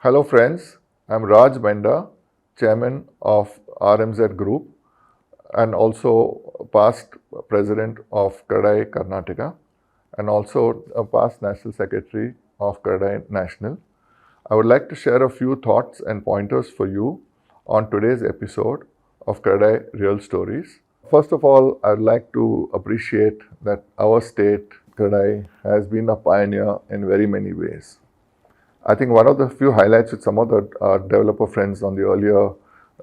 Hello friends, I'm Raj Benda, Chairman of RMZ Group and also past President of CREDAI Karnataka and also a past National Secretary of CREDAI National. I would like to share a few thoughts and pointers for you on today's episode of CREDAI Real Stories. First of all, I'd like to appreciate that our state, CREDAI, has been a pioneer in very many ways. I think one of the few highlights which some of the developer friends on the earlier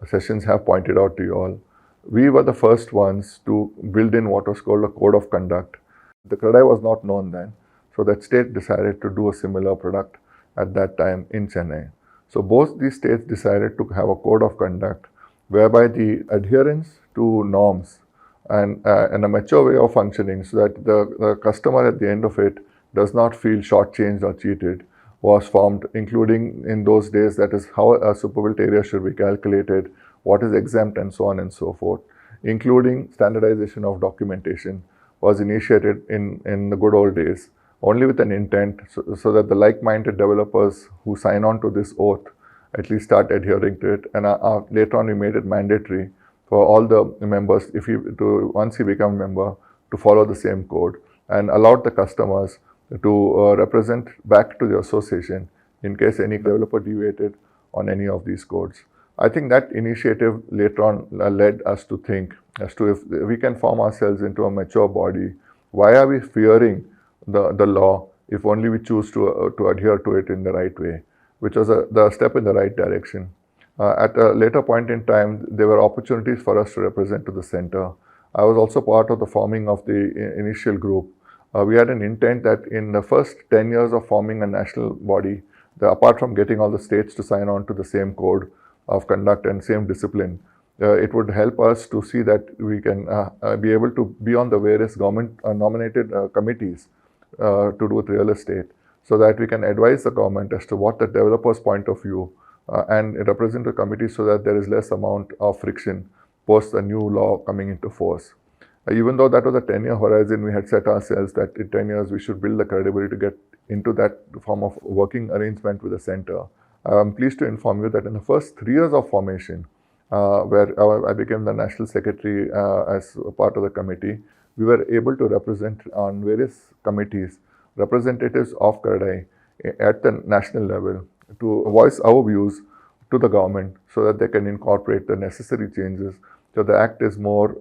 sessions have pointed out to you all, we were the first ones to build in what was called a code of conduct. The CREDAI was not known then, so that state decided to do a similar product at that time in Chennai. So both these states decided to have a code of conduct whereby the adherence to norms and a mature way of functioning so that the customer at the end of it does not feel shortchanged or cheated was formed, including in those days, that is how a superbuilt area should be calculated, what is exempt and so on and so forth, including standardization of documentation was initiated in the good old days, only with an intent so that the like-minded developers who sign on to this oath at least start adhering to it. And later on we made it mandatory for all the members, once he become a member, to follow the same code and allowed the customers to represent back to the association in case any developer deviated on any of these codes. I think that initiative later on led us to think as to if we can form ourselves into a mature body, why are we fearing the law if only we choose to adhere to it in the right way, which was the step in the right direction. At a later point in time, there were opportunities for us to represent to the center. I was also part of the forming of the initial group. We had an intent that in the first 10 years of forming a national body, apart from getting all the states to sign on to the same code of conduct and same discipline, it would help us to see that we can be able to be on the various government nominated committees to do with real estate, so that we can advise the government as to what the developer's point of view and represent the committee so that there is less amount of friction post the new law coming into force. Even though that was a 10-year horizon, we had set ourselves that in 10 years we should build the credibility to get into that form of working arrangement with the center. I'm pleased to inform you that in the first 3 years of formation, where I became the National Secretary as a part of the committee, we were able to represent on various committees representatives of CREDAI at the national level to voice our views to the government so that they can incorporate the necessary changes so the act is more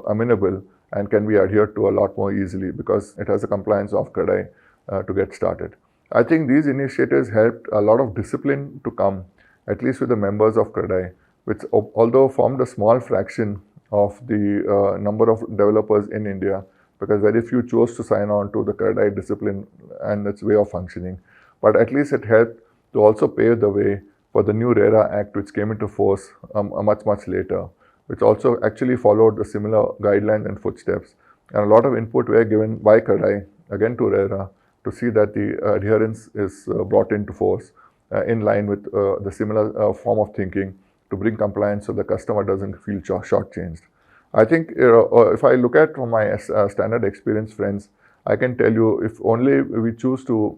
amenable and can be adhered to a lot more easily because it has a compliance of CREDAI to get started. I think these initiatives helped a lot of discipline to come, at least with the members of CREDAI, which although formed a small fraction of the number of developers in India, because very few chose to sign on to the CREDAI discipline and its way of functioning. But at least it helped to also pave the way for the new RERA Act, which came into force much later, which also actually followed the similar guidelines and footsteps. And a lot of input were given by CREDAI, again to RERA, to see that the adherence is brought into force in line with the similar form of thinking to bring compliance so the customer doesn't feel shortchanged. I think if I look at from my standard experience, friends, I can tell you if only we choose to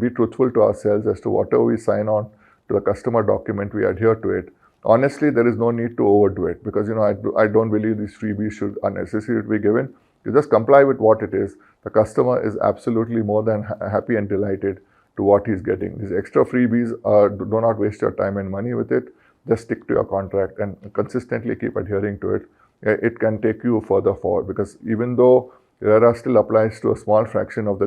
be truthful to ourselves as to whatever we sign on to the customer document, we adhere to it. Honestly, there is no need to overdo it because I don't believe these freebies should unnecessarily be given. You just comply with what it is. The customer is absolutely more than happy and delighted to what he's getting. These extra freebies, do not waste your time and money with it. Just stick to your contract and consistently keep adhering to it. It can take you further forward because even though RERA still applies to a small fraction of the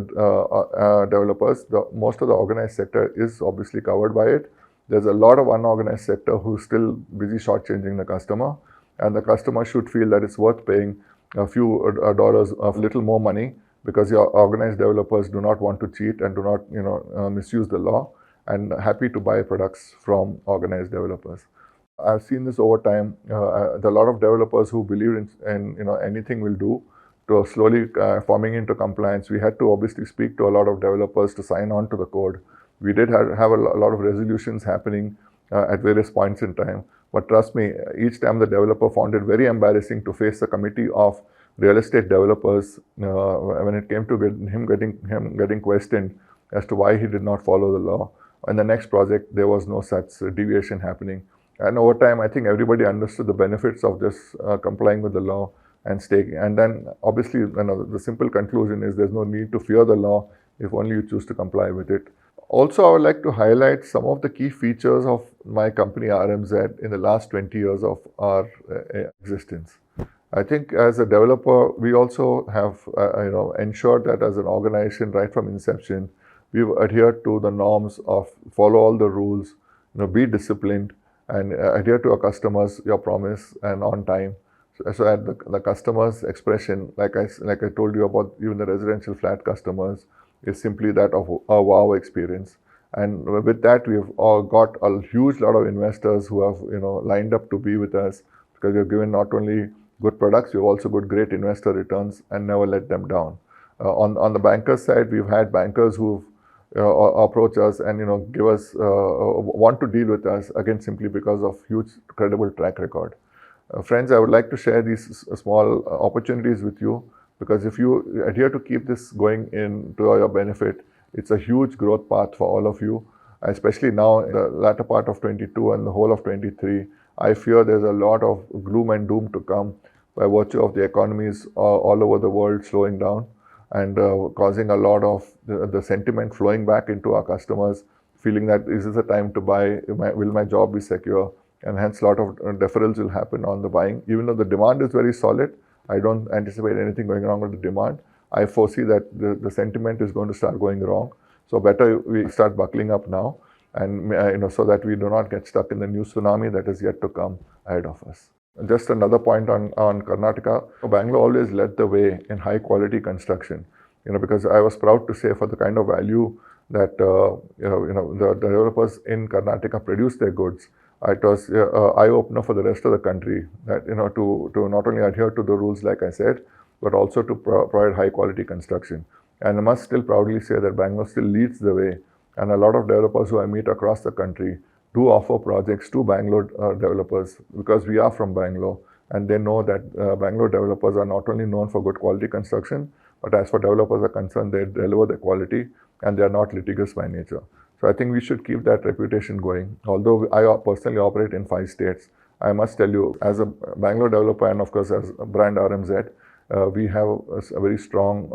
developers, most of the organized sector is obviously covered by it. There's a lot of unorganized sector who's still busy shortchanging the customer, and the customer should feel that it's worth paying a few dollars of little more money because your organized developers do not want to cheat and do not misuse the law and happy to buy products from organized developers. I've seen this over time. There are a lot of developers who believe in anything will do to slowly forming into compliance. We had to obviously speak to a lot of developers to sign on to the code. We did have a lot of resolutions happening at various points in time. But trust me, each time the developer found it very embarrassing to face a committee of real estate developers when it came to him getting questioned as to why he did not follow the law. in the next project there was no such deviation happening. And over time, I think everybody understood the benefits of just complying with the law and staying. And then obviously, the simple conclusion is there's no need to fear the law if only you choose to comply with it. Also, I would like to highlight some of the key features of my company RMZ in the last 20 years of our existence. I think as a developer, we also have ensured that as an organization right from inception, we've adhered to the norms of follow all the rules, be disciplined, and adhere to our customers, your promise, and on time. So that the customer's expression, like I told you about even the residential flat customers, is simply that of a wow experience. And with that, we've all got a huge lot of investors who have lined up to be with us, because we've given not only good products, we've also got great investor returns and never let them down. On the bankers side, we've had bankers who've approach us and give us want to deal with us, again simply because of huge credible track record. Friends, I would like to share these small opportunities with you, because if you adhere to keep this going in to your benefit, it's a huge growth path for all of you, especially now in the latter part of 22 and the whole of 23. I fear there's a lot of gloom and doom to come by virtue of the economies all over the world slowing down and causing a lot of the sentiment flowing back into our customers, feeling that this is a time to buy, will my job be secure, and hence a lot of deferrals will happen on the buying. Even though the demand is very solid, I don't anticipate anything going wrong with the demand. I foresee that the sentiment is going to start going wrong. So better we start buckling up now, and so that we do not get stuck in the new tsunami that is yet to come ahead of us. Just another point on Karnataka. Bangalore always led the way in high quality construction, because I was proud to say, for the kind of value that the developers in Karnataka produce their goods, it was an eye-opener for the rest of the country, that to not only adhere to the rules like I said, but also to provide high quality construction. And I must still proudly say that Bangalore still leads the way, and a lot of developers who I meet across the country do offer projects to Bangalore developers, because we are from Bangalore, and they know that Bangalore developers are not only known for good quality construction, but as far developers are concerned, they deliver the quality and they are not litigious by nature. So I think we should keep that reputation going. Although I personally operate in 5 states, I must tell you, as a Bangalore developer and of course as a brand RMZ, we have a very strong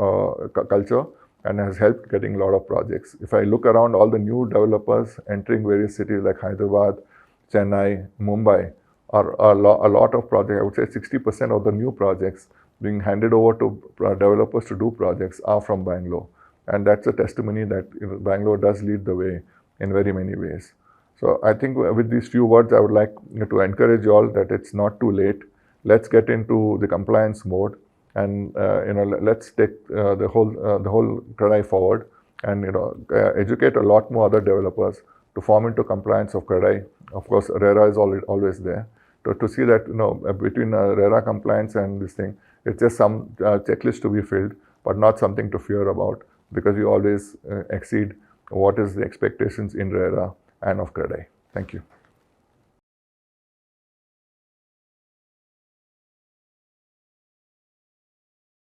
culture, and has helped getting a lot of projects. If I look around, all the new developers entering various cities like Hyderabad, Chennai, Mumbai, are a lot of projects. I would say 60% of the new projects being handed over to developers to do projects are from Bangalore. And that's a testimony that Bangalore does lead the way in very many ways. So I think with these few words, I would like to encourage you all that it's not too late. Let's get into the compliance mode, and let's take the whole CREDAI forward, and educate a lot more other developers to form into compliance of CREDAI. Of course, RERA is always there to see that between RERA compliance and this thing, it's just some checklist to be filled, but not something to fear about, because we always exceed what is the expectations in RERA and of CREDAI. Thank you.